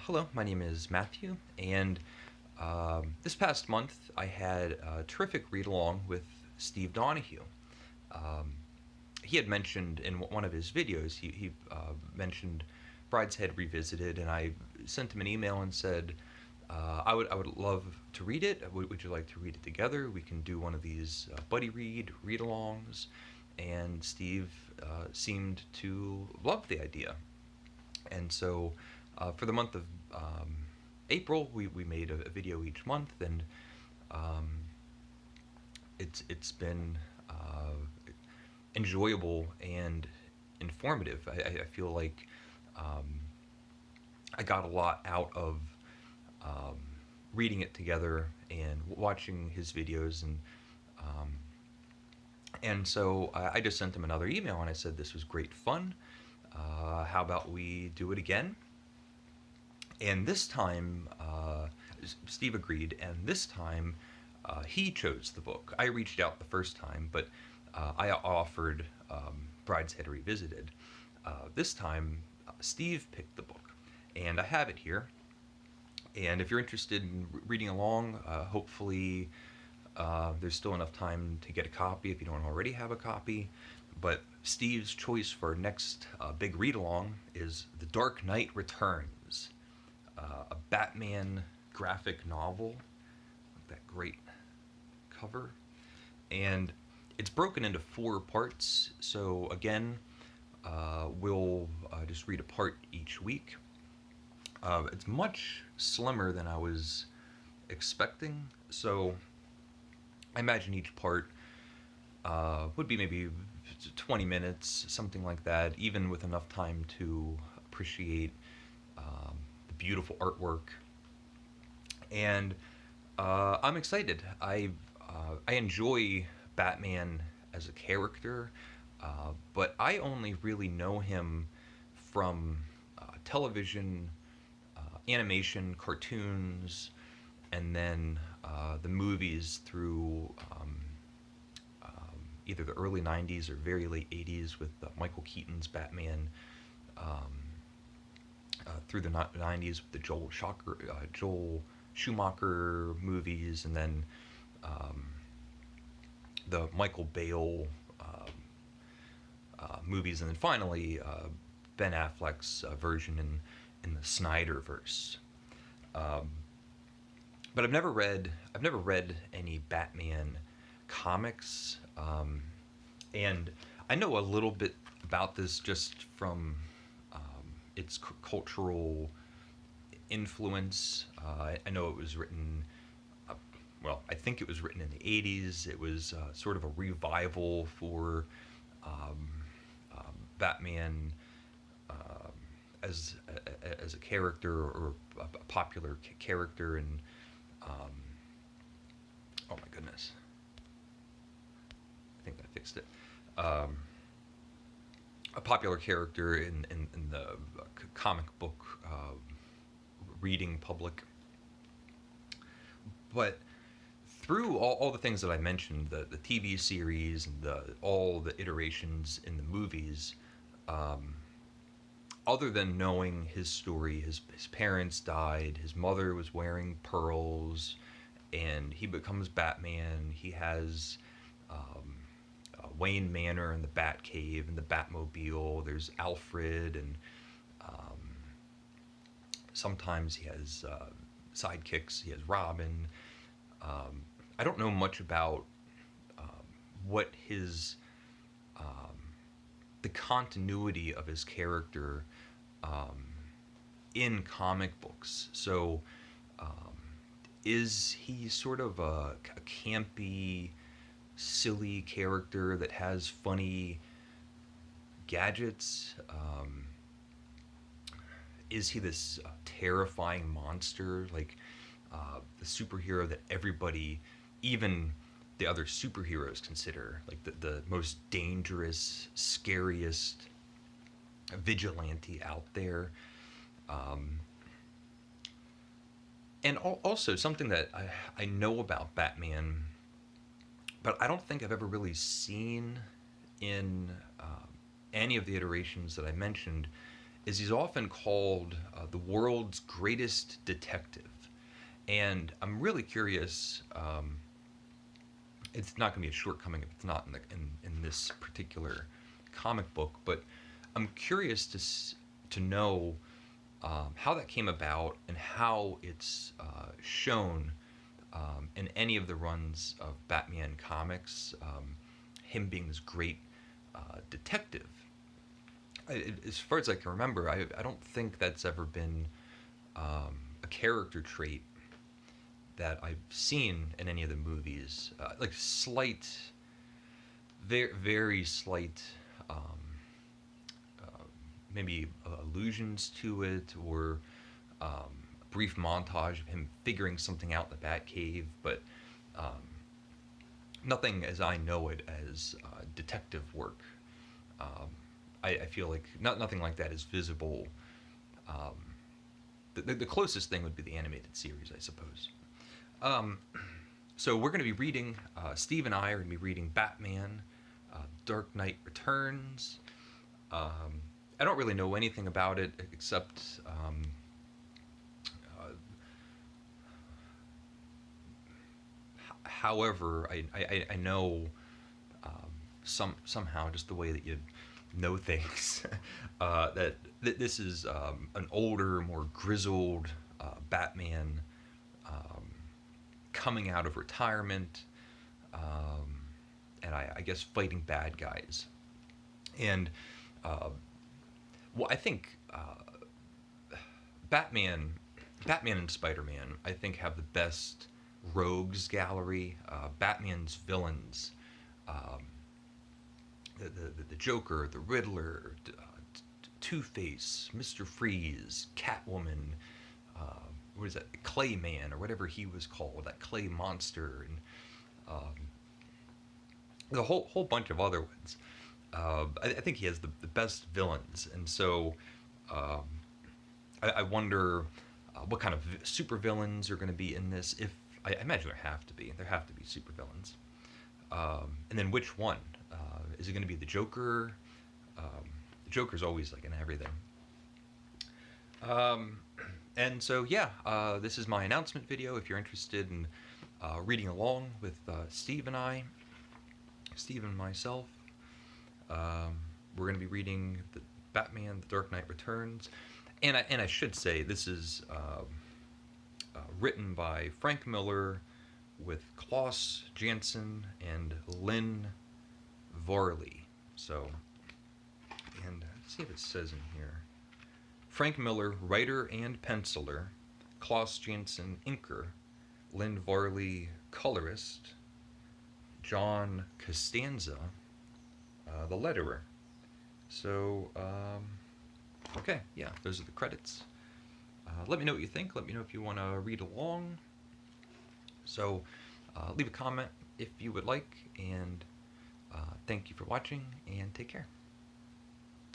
Hello, my name is Matthew, and this past month I had a terrific read along with Steve Donoghue. Um, he had mentioned in one of his videos, he mentioned Brideshead Revisited, and I sent him an email and said, I would love to read it. Would you like to read it together? We can do one of these buddy read alongs. And Steve seemed to love the idea. And so for the month of April, we made a video each month, and um, it's been enjoyable and informative. I feel like um, I got a lot out of um, reading it together and watching his videos, um, and so I just sent him another email and I said this was great fun. How about we do it again? And this time, Steve agreed, and this time he chose the book. I reached out the first time, but I offered Brideshead Revisited. This time, Steve picked the book, and I have it here. And if you're interested in reading along, hopefully there's still enough time to get a copy if you don't already have a copy. But Steve's choice for next big read along is The Dark Knight Returns, a Batman graphic novel with that great cover. And it's broken into four parts. So again, we'll just read a part each week. It's much slimmer than I was expecting. So I imagine each part would be maybe 20 minutes, something like that, even with enough time to appreciate the beautiful artwork. And I'm excited. I enjoy Batman as a character, but I only really know him from television, animation, cartoons, and then the movies through either the early 90s or very late 80s with Michael Keaton's Batman, through the 90s with the Joel Schumacher movies, and then the Michael Bale movies, and then finally Ben Affleck's version in the Snyderverse. Um, but I've never read any Batman comics, and I know a little bit about this just from its cultural influence. I know it was written. Well, I think it was written in the '80s. It was sort of a revival for um, Batman um, as a character, or a popular character, and um, oh my goodness, I think I fixed it. Um, a popular character in the comic book reading public. But through all the things that I mentioned, the TV series and all the iterations in the movies, um, other than knowing his story, his parents died, his mother was wearing pearls, and he becomes Batman. He has Wayne Manor and the Batcave and the Batmobile. There's Alfred, and um, sometimes he has sidekicks. He has Robin. Um, I don't know much about what his the continuity of his character um, in comic books. So, um, is he sort of a campy, silly character that has funny gadgets? Is he this terrifying monster, like the superhero that everybody, even the other superheroes, consider like the most dangerous, scariest vigilante out there? Um, and also something that I know about Batman, but I don't think I've ever really seen in any of the iterations that I mentioned, is he's often called the world's greatest detective. And I'm really curious. It's not going to be a shortcoming if it's not in this particular comic book, but I'm curious to know how that came about and how it's shown in any of the runs of Batman comics. Him being this great detective. As far as I can remember, I don't think that's ever been a character trait that I've seen in any of the movies. Like slight, very, very slight, um, uh, maybe allusions to it, or a brief montage of him figuring something out in the Batcave, but um, nothing as I know it as detective work. Um, I feel like nothing like that is visible. Um, the closest thing would be the animated series, I suppose. Um, so we're going to be reading, Steve and I are going to be reading Batman, Dark Knight Returns. Um, I don't really know anything about it except uh, however, I know somehow just the way that you know things that this is an older, more grizzled Batman um, coming out of retirement, um, and I guess fighting bad guys. And uh, well, I think Batman, Batman and Spider-Man, I think have the best rogues gallery. Batman's villains, um, the Joker, the Riddler, Two-Face, Mr. Freeze, Catwoman, uh, what is that, Clayman, or whatever he was called, that clay monster, and there's a whole bunch of other ones. I think he has the best villains, and so um, I wonder what kind of super villains are going to be in this. If I imagine there have to be super villains, and then which one is it going to be? The Joker? The Joker's always like in everything. Um, and so yeah, this is my announcement video. If you're interested in reading along with Steve and myself, um, we're going to be reading the Batman: The Dark Knight Returns. And I should say this is written by Frank Miller with Klaus Janson and Lynn Varley. So, and let's see if it says in here. Frank Miller, writer and penciler. Klaus Janson, inker. Lynn Varley, colorist. John Costanza, the letterer. So, okay, yeah, those are the credits. Let me know what you think. Let me know if you want to read along. So, leave a comment if you would like, and thank you for watching, and take care.